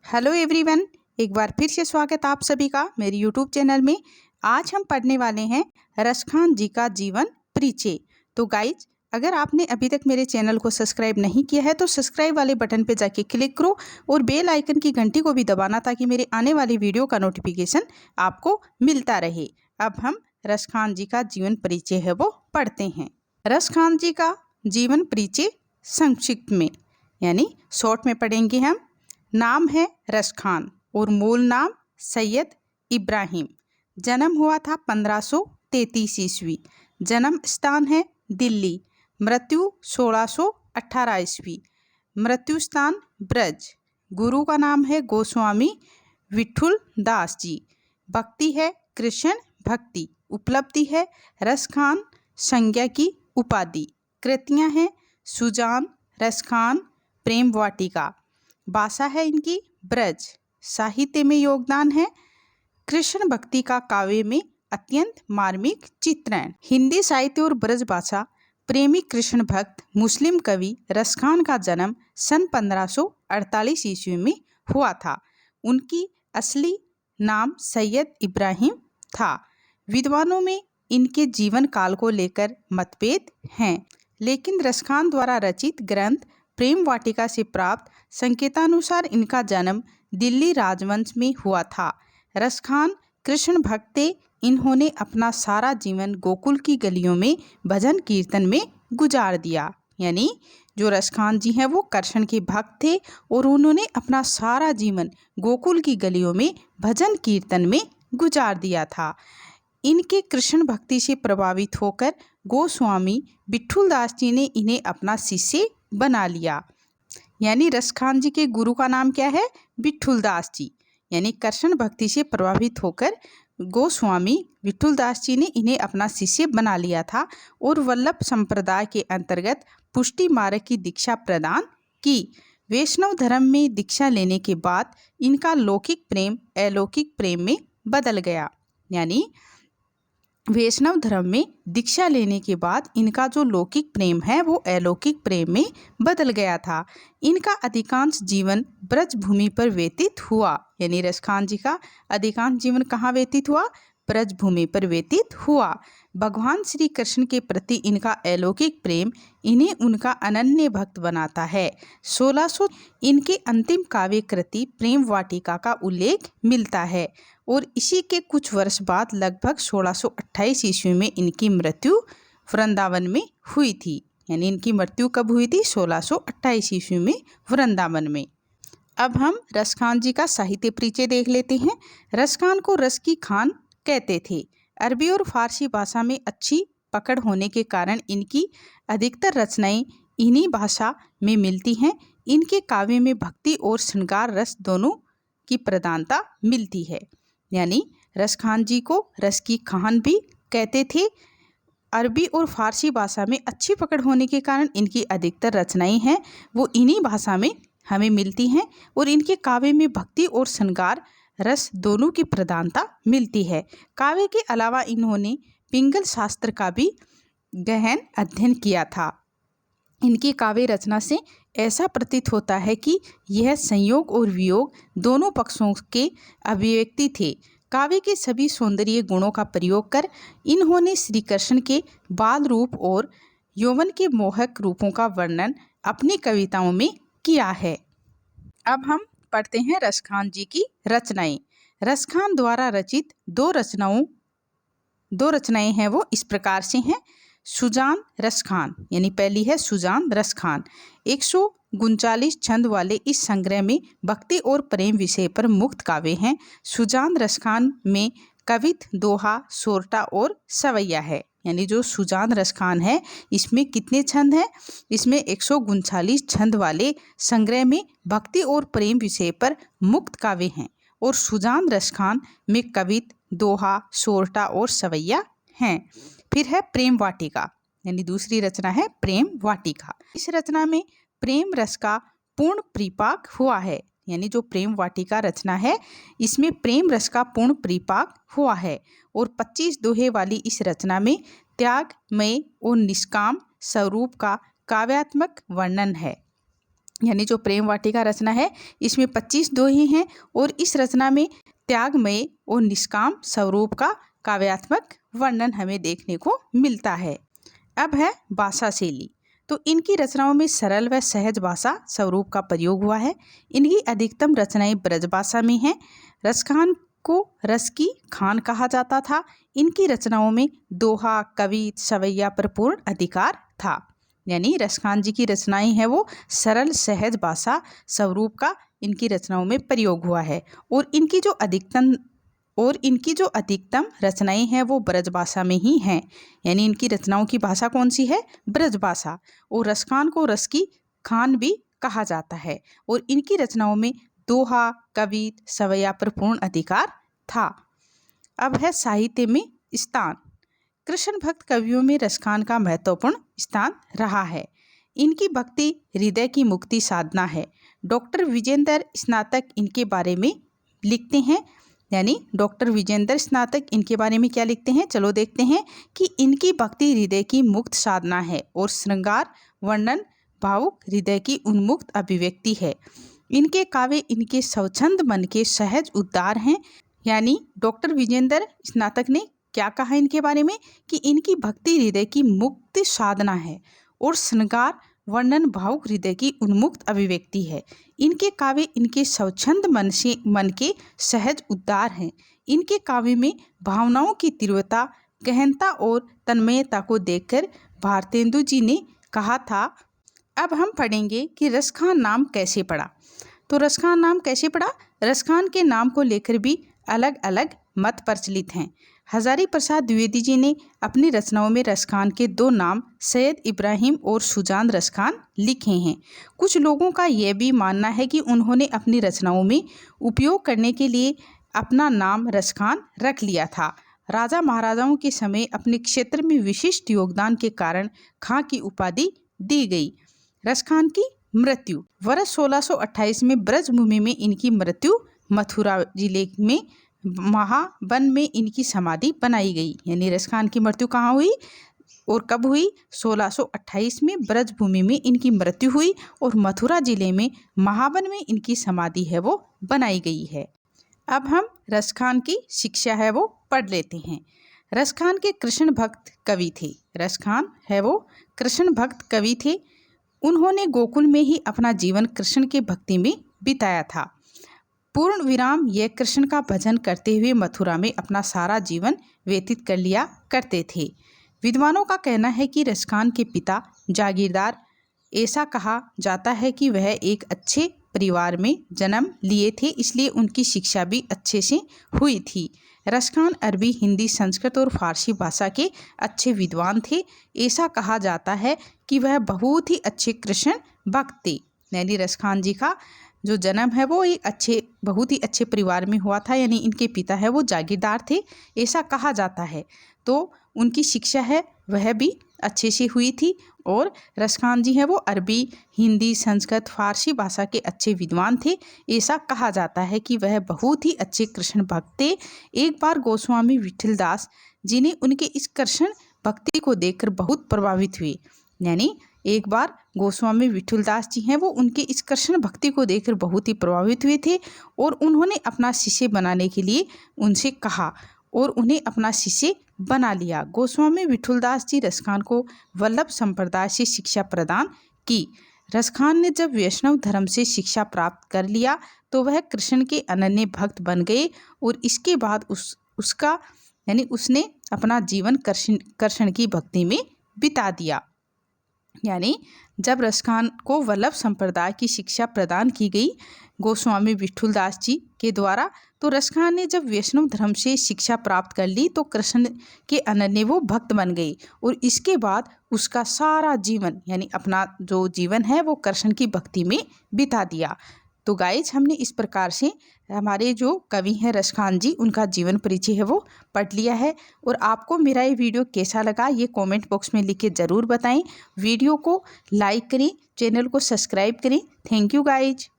Hello everyone, एक बार फिर से स्वागत आप सभी का मेरे यूट्यूब चैनल में। आज हम पढ़ने वाले हैं रसखान जी का जीवन परिचय। तो गाइज, अगर आपने अभी तक मेरे चैनल को सब्सक्राइब नहीं किया है तो सब्सक्राइब वाले बटन पे जाके क्लिक करो और बेल आइकन की घंटी को भी दबाना ताकि मेरे आने वाली वीडियो का नोटिफिकेशन आपको मिलता रहे। अब हम रसखान जी का जीवन परिचय है वो पढ़ते हैं। रसखान जी का जीवन परिचय संक्षिप्त में यानी शॉर्ट में पढ़ेंगे हम। नाम है रसखान और मूल नाम सैयद इब्राहिम। जन्म हुआ था 1533 ईस्वी। जन्म स्थान है दिल्ली। मृत्यु 1618 ईस्वी। मृत्यु स्थान ब्रज। गुरु का नाम है गोस्वामी विठुल दास जी। भक्ति है कृष्ण भक्ति। उपलब्धि है रसखान संज्ञा की उपाधि। कृतियाँ हैं सुजान, रसखान, प्रेम वाटिका। भाषा है इनकी ब्रज। साहित्य में योगदान है कृष्ण भक्ति का काव्य में अत्यंत मार्मिक चित्रण। हिंदी साहित्य और ब्रज भाषा प्रेमी कृष्ण भक्त मुस्लिम कवि रसखान का जन्म सन 1548 ईस्वी में हुआ था। उनकी असली नाम सैयद इब्राहिम था। विद्वानों में इनके जीवन काल को लेकर मतभेद हैं, लेकिन रसखान द्वारा रचित ग्रंथ प्रेम वाटिका से प्राप्त संकेतानुसार इनका जन्म दिल्ली राजवंश में हुआ था। रसखान कृष्ण भक्त थे। इन्होंने अपना सारा जीवन गोकुल की गलियों में भजन कीर्तन में गुजार दिया। यानी जो रसखान जी हैं वो कृष्ण के भक्त थे और उन्होंने अपना सारा जीवन गोकुल की गलियों में भजन कीर्तन में गुजार दिया था। इनके कृष्ण भक्ति से प्रभावित होकर गोस्वामी विठुल दास जी ने इन्हें अपना शिष्य बना लिया। यानी रसखान जी के गुरु का नाम क्या है? विठुल दास जी। यानी कृष्ण भक्ति से प्रभावित होकर गोस्वामी विठुल दास जी ने इन्हें अपना शिष्य बना लिया था और वल्लभ संप्रदाय के अंतर्गत पुष्टि मार्ग की दीक्षा प्रदान की। वैष्णव धर्म में दीक्षा लेने के बाद इनका लौकिक प्रेम अलौकिक प्रेम में बदल गया। यानी वैष्णव धर्म में दीक्षा लेने के बाद इनका जो लौकिक प्रेम है वो अलौकिक प्रेम में बदल गया था। इनका अधिकांश जीवन ब्रज भूमि पर व्यतीत हुआ। यानी रसखान जी का अधिकांश जीवन कहाँ व्यतीत हुआ? ब्रज भूमि पर व्यतीत हुआ। भगवान श्री कृष्ण के प्रति इनका अलौकिक प्रेम इन्हें उनका अनन्य भक्त बनाता है। 1600 इनके अंतिम काव्य कृति प्रेम वाटिका का उल्लेख मिलता है और इसी के कुछ वर्ष बाद लगभग 1628 ईस्वी में इनकी मृत्यु वृंदावन में हुई थी। यानी इनकी मृत्यु कब हुई थी? 1628 ईस्वी में वृंदावन में। अब हम रसखान जी का साहित्य परिचय देख लेते हैं। रसखान को रस की खान कहते थे। अरबी और फारसी भाषा में अच्छी पकड़ होने के कारण इनकी अधिकतर रचनाएं इन्हीं भाषा में मिलती हैं। इनके काव्य में भक्ति और श्रृंगार रस दोनों की प्रधानता मिलती है। यानी रसखान जी को रस की खान भी कहते थे। अरबी और फारसी भाषा में अच्छी पकड़ होने के कारण इनकी अधिकतर रचनाएं हैं वो इन्हीं भाषा में हमें मिलती हैं और इनके काव्य में भक्ति और श्रृंगार रस दोनों की प्रधानता मिलती है। काव्य के अलावा इन्होंने पिंगल शास्त्र का भी गहन अध्ययन किया था। इनकी काव्य रचना से ऐसा प्रतीत होता है कि यह संयोग और वियोग दोनों पक्षों के अभिव्यक्ति थे। काव्य के सभी सौंदर्य गुणों का प्रयोग कर इन्होंने श्री कृष्ण के बाल रूप और यौवन के मोहक रूपों का वर्णन अपनी कविताओं में किया है। अब हम पढ़ते हैं रसखान जी की रचनाएं। रसखान द्वारा रचित दो रचनाएं हैं वो इस प्रकार से हैं। सुजान रसखान, यानी पहली है सुजान रसखान। 139 छंद वाले इस संग्रह में भक्ति और प्रेम विषय पर मुक्त काव्य हैं। सुजान रसखान में कवित, दोहा, सोरठा और सवैया है। यानी जो सुजान रसखान है इसमें कितने छंद हैं? इसमें 139 छंद वाले संग्रह में भक्ति और प्रेम विषय पर मुक्त काव्य हैं और सुजान रसखान में कवित, दोहा, सोरठा और सवैया हैं। फिर है प्रेम वाटिका, यानी दूसरी रचना है प्रेम वाटिका। इस रचना में प्रेम रस का पूर्ण परिपाक हुआ है। यानी जो प्रेम वाटिका रचना है इसमें प्रेम रस का पूर्ण परिपाक हुआ है और 25 दोहे वाली इस रचना में त्यागमय और निष्काम स्वरूप का काव्यात्मक वर्णन है। यानी जो प्रेम वाटिका रचना है इसमें 25 दोहे हैं और इस रचना में त्यागमय और निष्काम स्वरूप का काव्यात्मक वर्णन हमें देखने को मिलता है। अब है भाषा शैली। तो इनकी रचनाओं में सरल व सहज भाषा स्वरूप का प्रयोग हुआ है। इनकी अधिकतम रचनाएं ब्रज भाषा में हैं। रसखान को रस की खान कहा जाता था। इनकी रचनाओं में दोहा, कवित, सवैया पर पूर्ण अधिकार था। यानी रसखान जी की रचनाएं हैं वो सरल सहज भाषा स्वरूप का इनकी रचनाओं में प्रयोग हुआ है। और इनकी जो अधिकतम रचनाएं हैं वो ब्रज भाषा में ही हैं। यानी इनकी रचनाओं की भाषा कौन सी है? ब्रज भाषा। और रसखान को रस की खान भी कहा जाता है। और इनकी रचनाओं में दोहा, कवित, सवैया पर पूर्ण अधिकार था। अब है साहित्य में स्थान। कृष्ण भक्त कवियों में रसखान का महत्वपूर्ण स्थान रहा है। इनकी भक्ति हृदय की मुक्ति साधना है। डॉक्टर विजेंद्र स्नातक इनके बारे में लिखते हैं। यानी डॉक्टर विजेंद्र स्नातक इनके बारे में क्या लिखते हैं, चलो देखते हैं कि इनकी भक्ति हृदय की मुक्त साधना है और श्रृंगार वर्णन भावुक हृदय की उन्मुक्त अभिव्यक्ति है। इनके काव्य इनके स्वच्छंद मन के सहज उद्धार हैं। यानी डॉक्टर विजेंद्र स्नातक ने क्या कहा इनके बारे में कि इनकी भक्ति हृदय की मुक्ति साधना है और श्रृंगार वर्णन भावुक हृदय की उन्मुक्त अभिव्यक्ति है। इनके काव्य इनके स्वच्छंद मन के सहज उद्धार हैं। इनके काव्य में भावनाओं की तीव्रता, गहनता और तन्मयता को देखकर भारतेंदु जी ने कहा था। अब हम पढ़ेंगे कि रसखान नाम कैसे पड़ा। तो रसखान नाम कैसे पड़ा? रसखान के नाम को लेकर भी अलग अलग मत प्रचलित हैं। हजारी प्रसाद द्विवेदी जी ने अपनी रचनाओं में रसखान के 2 नाम सैयद इब्राहिम और सुजान रसखान लिखे हैं। कुछ लोगों का यह भी मानना है कि उन्होंने अपनी रचनाओं में उपयोग करने के लिए अपना नाम रसखान रख लिया था। राजा महाराजाओं के समय अपने क्षेत्र में विशिष्ट योगदान के कारण खां की उपाधि दी गई। रसखान की मृत्यु वर्ष 1628 में ब्रजभूमि में इनकी मृत्यु मथुरा जिले में महावन में इनकी समाधि बनाई गई। यानी रसखान की मृत्यु कहाँ हुई और कब हुई? 1628 में ब्रजभूमि में इनकी मृत्यु हुई और मथुरा जिले में महावन में इनकी समाधि है वो बनाई गई है। अब हम रसखान की शिक्षा है वो पढ़ लेते हैं। रसखान के कृष्ण भक्त कवि थे। रसखान है वो कृष्ण भक्त कवि थे। उन्होंने गोकुल में ही अपना जीवन कृष्ण के भक्ति में बिताया था। पूर्ण विराम यह कृष्ण का भजन करते हुए मथुरा में अपना सारा जीवन व्यतीत कर लिया करते थे। विद्वानों का कहना है कि रसखान के पिता जागीरदार, ऐसा कहा जाता है कि वह एक अच्छे परिवार में जन्म लिए थे, इसलिए उनकी शिक्षा भी अच्छे से हुई थी। रसखान अरबी, हिंदी, संस्कृत और फारसी भाषा के अच्छे विद्वान थे। ऐसा कहा जाता है कि वह बहुत ही अच्छे कृष्ण भक्त थे। यानी रसखान जी का जो जन्म है वो एक बहुत ही अच्छे परिवार में हुआ था। यानी इनके पिता है वो जागीरदार थे, ऐसा कहा जाता है। तो उनकी शिक्षा है वह भी अच्छे से हुई थी। और रसखान जी हैं वो अरबी, हिंदी, संस्कृत, फारसी भाषा के अच्छे विद्वान थे। ऐसा कहा जाता है कि वह बहुत ही अच्छे कृष्ण भक्त थे। एक बार गोस्वामी विठलदास जी ने उनके इस कृष्ण भक्ति को देखकर बहुत प्रभावित हुए। यानी एक बार गोस्वामी विठलदास जी हैं वो उनके इस कृष्ण भक्ति को देखकर बहुत ही प्रभावित हुए थे और उन्होंने अपना शिष्य बनाने के लिए उनसे कहा और उन्हें अपना शिष्य बना लिया। गोस्वामी विठलदास जी रसखान को वल्लभ संप्रदाय से शिक्षा प्रदान की। रसखान ने जब वैष्णव धर्म से शिक्षा प्राप्त कर लिया तो वह कृष्ण के अनन्य भक्त बन गए और इसके बाद उसने अपना जीवन कृष्ण की भक्ति में बिता दिया। यानी जब रसखान को वल्लभ संप्रदाय की शिक्षा प्रदान की गई गोस्वामी विठलदास जी के द्वारा, तो रसखान ने जब वैष्णव धर्म से शिक्षा प्राप्त कर ली तो कृष्ण के अनन्य वो भक्त बन गई और इसके बाद उसका सारा जीवन यानी अपना जो जीवन है वो कृष्ण की भक्ति में बिता दिया। तो गाइज हमने इस प्रकार से हमारे जो कवि हैं रसखान जी उनका जीवन परिचय है वो पढ़ लिया है। और आपको मेरा ये वीडियो कैसा लगा ये कमेंट बॉक्स में लिख के ज़रूर बताएं। वीडियो को लाइक करें, चैनल को सब्सक्राइब करें। Thank you guys.